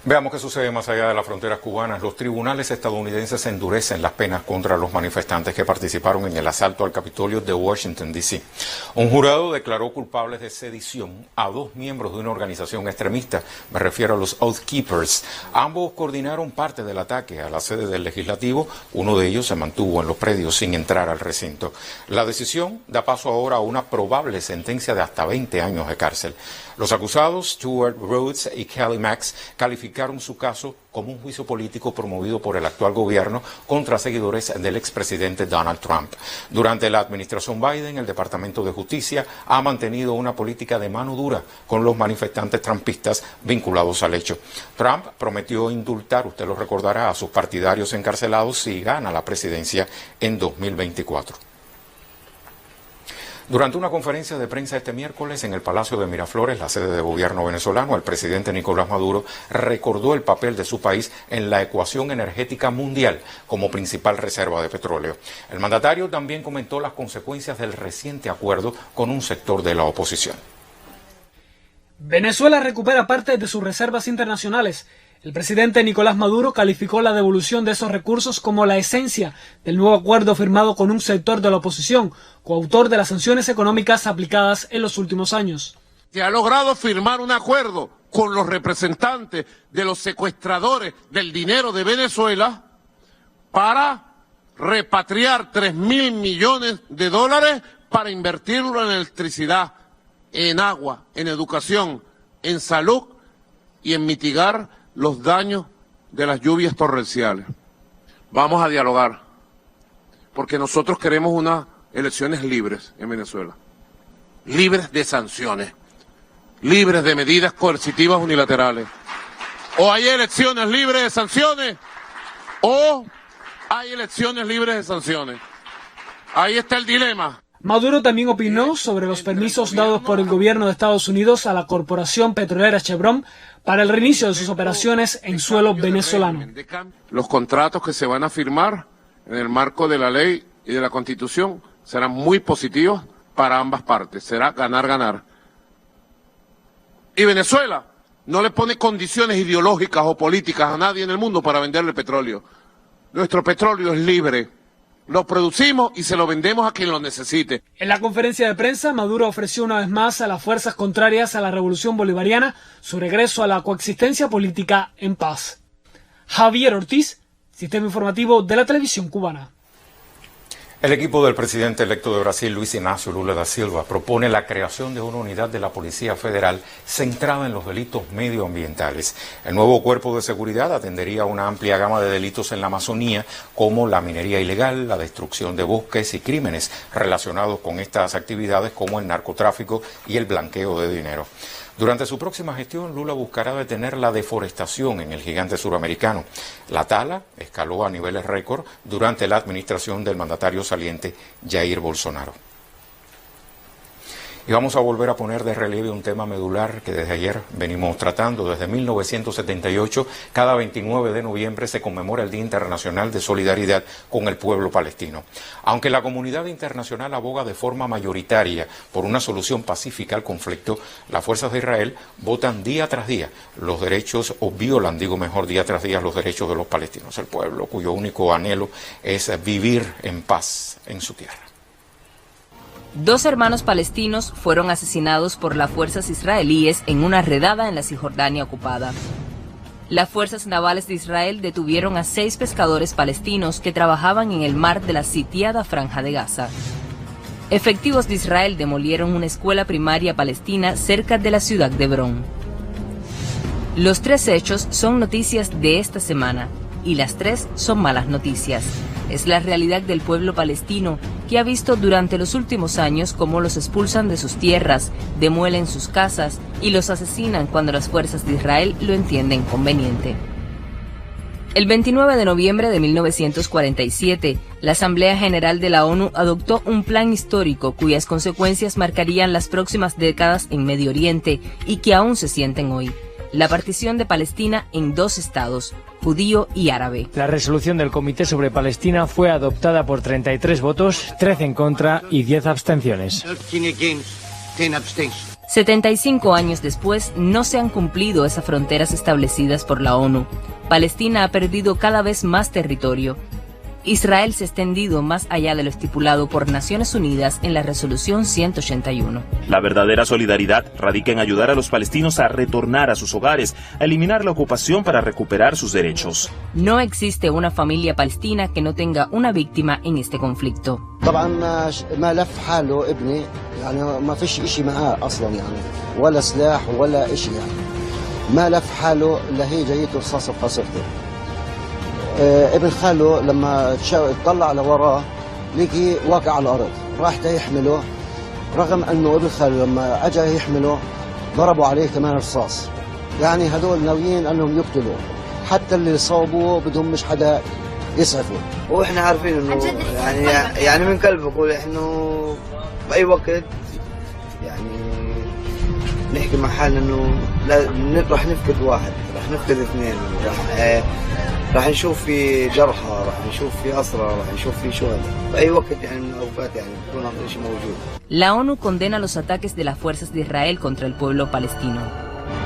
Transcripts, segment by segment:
Veamos qué sucede más allá de las fronteras cubanas. Los tribunales estadounidenses endurecen las penas contra los manifestantes que participaron en el asalto al Capitolio de Washington, D.C. Un jurado declaró culpables de sedición a 2 miembros de una organización extremista. Me refiero a los Oath Keepers. Ambos coordinaron parte del ataque a la sede del legislativo. Uno de ellos se mantuvo en los predios sin entrar al recinto. La decisión da paso ahora a una probable sentencia de hasta 20 años de cárcel. Los acusados, Stuart Rhodes y Kelly Max, calificaron su caso como un juicio político promovido por el actual gobierno contra seguidores del expresidente Donald Trump. Durante la administración Biden, el Departamento de Justicia ha mantenido una política de mano dura con los manifestantes trumpistas vinculados al hecho. Trump prometió indultar, usted lo recordará, a sus partidarios encarcelados si gana la presidencia en 2024. Durante una conferencia de prensa este miércoles en el Palacio de Miraflores, la sede de gobierno venezolano, el presidente Nicolás Maduro recordó el papel de su país en la ecuación energética mundial como principal reserva de petróleo. El mandatario también comentó las consecuencias del reciente acuerdo con un sector de la oposición. Venezuela recupera parte de sus reservas internacionales. El presidente Nicolás Maduro calificó la devolución de esos recursos como la esencia del nuevo acuerdo firmado con un sector de la oposición, coautor de las sanciones económicas aplicadas en los últimos años. Se ha logrado firmar un acuerdo con los representantes de los secuestradores del dinero de Venezuela para repatriar 3.000 millones de dólares para invertirlo en electricidad, en agua, en educación, en salud y en mitigar los daños de las lluvias torrenciales. Vamos a dialogar, porque nosotros queremos unas elecciones libres en Venezuela, libres de sanciones, libres de medidas coercitivas unilaterales. O hay elecciones libres de sanciones, o hay elecciones libres de sanciones. Ahí está el dilema. Maduro también opinó sobre los permisos dados por el gobierno de Estados Unidos a la corporación petrolera Chevron para el reinicio de sus operaciones en suelo venezolano. Los contratos que se van a firmar en el marco de la ley y de la Constitución serán muy positivos para ambas partes. Será ganar-ganar. Y Venezuela no le pone condiciones ideológicas o políticas a nadie en el mundo para venderle petróleo. Nuestro petróleo es libre. Lo producimos y se lo vendemos a quien lo necesite. En la conferencia de prensa, Maduro ofreció una vez más a las fuerzas contrarias a la revolución bolivariana su regreso a la coexistencia política en paz. Javier Ortiz, Sistema Informativo de la Televisión Cubana. El equipo del presidente electo de Brasil, Luis Inácio Lula da Silva, propone la creación de una unidad de la Policía Federal centrada en los delitos medioambientales. El nuevo cuerpo de seguridad atendería a una amplia gama de delitos en la Amazonía, como la minería ilegal, la destrucción de bosques y crímenes relacionados con estas actividades como el narcotráfico y el blanqueo de dinero. Durante su próxima gestión, Lula buscará detener la deforestación en el gigante suramericano. La tala escaló a niveles récord durante la administración del mandatario saliente Jair Bolsonaro. Y vamos a volver a poner de relieve un tema medular que desde ayer venimos tratando. Desde 1978, cada 29 de noviembre se conmemora el Día Internacional de Solidaridad con el pueblo palestino. Aunque la comunidad internacional aboga de forma mayoritaria por una solución pacífica al conflicto, las fuerzas de Israel votan día tras día los derechos, o violan, día tras día, los derechos de los palestinos, el pueblo cuyo único anhelo es vivir en paz en su tierra. 2 hermanos palestinos fueron asesinados por las fuerzas israelíes en una redada en la Cisjordania ocupada. Las fuerzas navales de Israel detuvieron a 6 pescadores palestinos que trabajaban en el mar de la sitiada Franja de Gaza. Efectivos de Israel demolieron una escuela primaria palestina cerca de la ciudad de Hebrón. Los 3 hechos son noticias de esta semana, y las 3 son malas noticias. Es la realidad del pueblo palestino, que ha visto durante los últimos años cómo los expulsan de sus tierras, demuelen sus casas y los asesinan cuando las fuerzas de Israel lo entienden conveniente. El 29 de noviembre de 1947, la Asamblea General de la ONU adoptó un plan histórico cuyas consecuencias marcarían las próximas décadas en Medio Oriente y que aún se sienten hoy: la partición de Palestina en 2 estados, judío y árabe. La resolución del Comité sobre Palestina fue adoptada por 33 votos, 13 en contra y 10 abstenciones. 75 años después, no se han cumplido esas fronteras establecidas por la ONU. Palestina ha perdido cada vez más territorio. Israel se ha extendido más allá de lo estipulado por Naciones Unidas en la Resolución 181. La verdadera solidaridad radica en ayudar a los palestinos a retornar a sus hogares, a eliminar la ocupación para recuperar sus derechos. No existe una familia palestina que no tenga una víctima en este conflicto. ابن خاله لما طلع لوراه لقي واقع على الارض راح يحمله رغم انه ابن خاله لما اجى يحمله ضربوا عليه 8 رصاص يعني هدول ناويين انهم يقتلوا حتى اللي صابوه بدهم مش حدا يسعفوا واحنا عارفين انه يعني من قلب بقول انه باي وقت يعني نحكي مع حالنا انه راح نفقد واحد راح نفقد اثنين راح نشوف في جرحى راح نشوف في أسرى راح نشوف في شهداء بأي وقت يعني من الأوقات يعني بيكون هذا شيء موجود. La ONU condena los ataques de las fuerzas de Israel contra el pueblo palestino.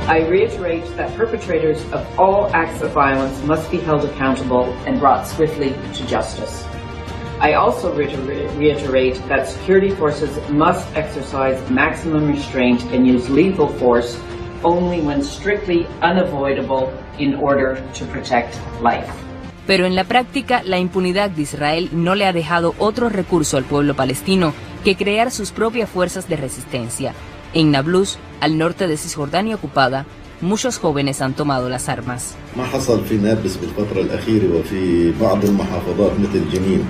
I reiterate that perpetrators of all acts of violence must be held accountable and brought swiftly to justice. I also reiterate that security forces must exercise maximum restraint and use lethal force only when strictly unavoidable in order to protect life. Pero en la práctica, la impunidad de Israel no le ha dejado otro recurso al pueblo palestino que crear sus propias fuerzas de resistencia. En Nablus, al norte de Cisjordania ocupada, muchos jóvenes han tomado las armas. ما حصل في نابلس بالفترة الأخيرة وفي بعض المحافظات مثل جنين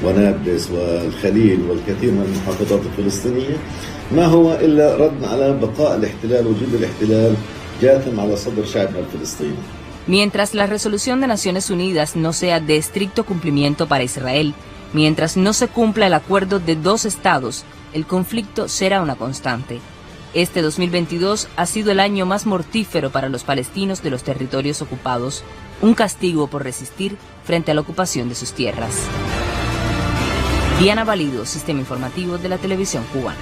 ونابلس والخليل والكثير من المحافظات الفلسطينية ما هو إلا رد على بقاء الاحتلال وجود الاحتلال جاثم على صدر شعبنا الفلسطيني. Mientras la resolución de Naciones Unidas no sea de estricto cumplimiento para Israel, mientras no se cumpla el acuerdo de 2 estados, el conflicto será una constante. Este 2022 ha sido el año más mortífero para los palestinos de los territorios ocupados, un castigo por resistir frente a la ocupación de sus tierras. Diana Valido, Sistema Informativo de la Televisión Cubana.